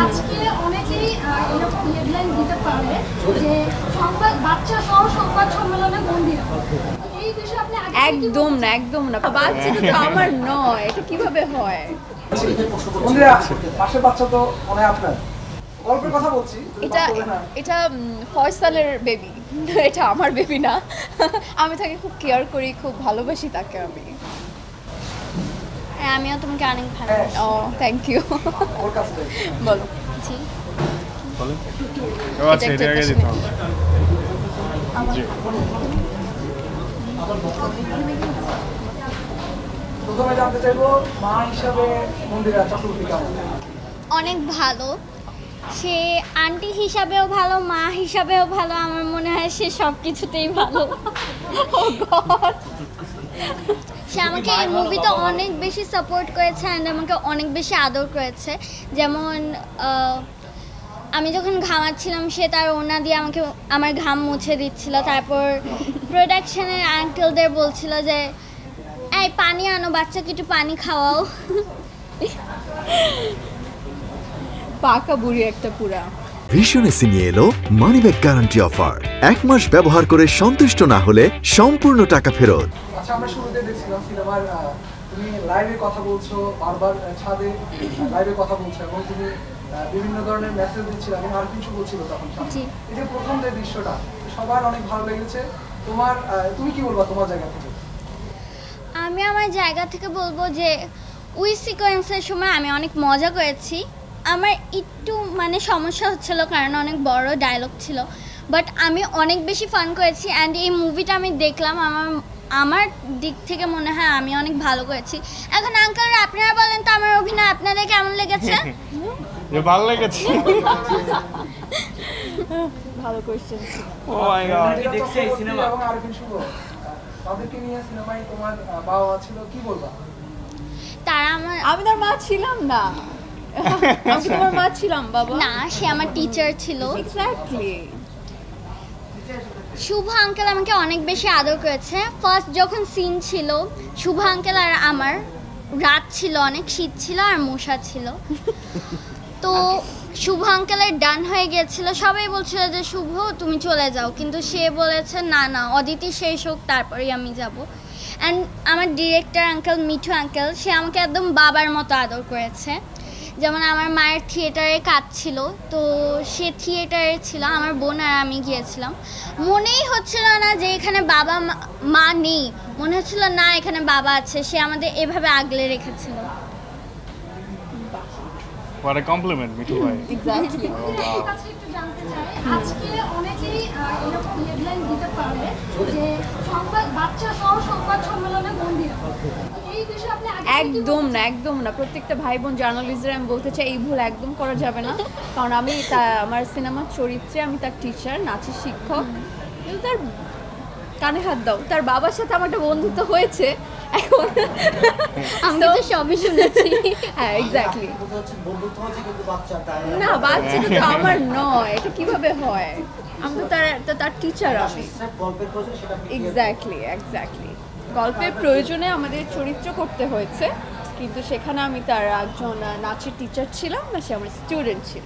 আজকে অনেকেই এরকম হেডলাইন দিতে পারে যে সংবাদ বাচ্চা সহ সংবাদ সম্মেলনে বন্দীরা, এই বিষয়ে আপনি একদম না, একদম না। বাচ্চাটা তো আমার নয়, এটা কিভাবে হয়? বন্ধুরা, পাশের বাচ্চা তো মনে হয় আপনার। গল্পের কথা বলছি। এটা ফয়সালের বেবি, এটা আমার বেবি না। আমি তাকে খুব কেয়ার করি, খুব ভালোবাসি তাকে আমি। আমিও তোমাকে অনেক ভালোবাসি। ও থ্যাংক ইউ। ওর কাছে বলো। জি বলেন। আচ্ছা, এটা আগে দিতে হবে। জি। প্রথমে জানতে চাইবো মা হিসাবে মন্দিরা চক্রবর্তী কেমন? অনেক ভালো। সে আন্টি হিসাবেও ভালো, মা হিসাবেও ভালো। আমার মনে হয় সে সব কিছুতেই ভালো। সে আমাকে এই মুভিতে অনেক বেশি সাপোর্ট করেছে অ্যান্ড আমাকে অনেক বেশি আদর করেছে। যেমন আমি যখন ঘামাচ্ছিলাম সে তার ওড়না দিয়ে আমাকে আমার ঘাম মুছে দিচ্ছিল। তারপর প্রোডাকশনের আঙ্কেলদের বলছিল যে এই পানি আনো, বাচ্চাকে একটু পানি খাওয়াও। পাকা বুড়ি একটা পুরা। ভীষণ এসে নিয়ে এলো মানি ব্যাক গ্যারান্টি অফার। 1 মাস ব্যবহার করে সন্তুষ্ট না হলে সম্পূর্ণ টাকা ফেরত। আচ্ছা, আমরা শুরুতে দেখছিলাম সিনেমার তুমি লাইভে কথা বলছো, বারবার ছাদে লাইভে কথা বলছো এবং তুমি বিভিন্ন ধরনের মেসেজ দিচ্ছিলে এবং আর কিছু বলছিল তখন। এই যে প্রথম যে দৃশ্যটা সবার অনেক ভালো লেগেছে। তুমি কি বলবা তোমার জায়গা থেকে? আমি আমার জায়গা থেকে বলবো যে ওই সিকোয়েন্সের সময় আমি অনেক মজা করেছি। আমার একটু সমস্যা হচ্ছিল কারণ অনেক বড় ডায়লগ ছিল, বাট আমি অনেক বেশি ফান করেছি। অ্যান্ড এই মুভিটা আমি দেখলাম, আমার দিক থেকে মনে হয় আমি অনেক ভালো করেছি। এখন আঙ্কেল আপনারা বলেন তো আমার অভিনয় আপনাদের কেমন লেগেছে? ভালো লেগেছে। ভালো কোশ্চেন। ও মাই গড। দেখছি এই সিনেমা এবং আরফিন শুভ তাদেরকে নিয়ে সিনেমায় তোমার বাবা ছিল, কি বলবা? আমি তার মা ছিলাম না। আমি তোমার মা ছিলাম বাবা? না, সে আমার টিচার ছিল। এক্স্যাক্টলি। শুভ আঙ্কেল আমাকে অনেক বেশি আদর করেছে। ফার্স্ট যখন সিন ছিল শুভ আঙ্কেল আর আমার, রাত ছিল, অনেক শীত ছিল আর মশা ছিল। তো শুভ আঙ্কেলের ডান হয়ে গিয়েছিল, সবাই বলছিল যে শুভ তুমি চলে যাও, কিন্তু সে বলেছে না না, অদিতি শেষ হোক তারপরেই আমি যাব। অ্যান্ড আমার ডিরেক্টর আঙ্কেল, মিঠু আঙ্কেল, সে আমাকে একদম বাবার মতো আদর করেছে। যেমন আমার মায়ের থিয়েটারে কাজ ছিল, তো সে থিয়েটারে ছিল, আমার বোন আর আমি গিয়েছিলাম। মনেই হচ্ছিল না যে এখানে বাবা মা নেই, মনে হচ্ছিল না এখানে বাবা আছে। সে আমাদের এভাবে আগলে রেখেছিল। What a compliment, মিঠু ভাই। এক্স্যাক্টলি। আপনার কাছে একটু জানতে চাই, আজকে অনেকেই এরকম হেডলাইন দিতে পারে যে সংবাদ বাচ্চা সহ সংবাদ সম্মেলনে বন্দীরা, এই বিষয়ে আপনি একদম না, একদম না। প্রত্যেকটা ভাই বোন জার্নালিস্টদের আমি বলতে চাই এই ভুল একদম করা যাবে না। কারণ আমি আমার সিনেমার চরিত্রে আমি তার টিচার, নাচের শিক্ষক। কিন্তু তার কানে হাত দাও, তার বাবার সাথে আমার একটা বন্ধুত্ব হয়েছে। এখন আমি তো সবই শুনেছি। হ্যাঁ এক্স্যাক্টলি। না, বাচ্চাটা তো আমার নয়, এটা কিভাবে হয়? আমি তো তার টিচার। আমি এক্স্যাক্টলি গল্পের প্রয়োজনে আমাদের চরিত্র করতে হয়েছে, কিন্তু সেখানে আমি তার একজন নাচের টিচার ছিলাম না, সে আমার স্টুডেন্ট ছিল।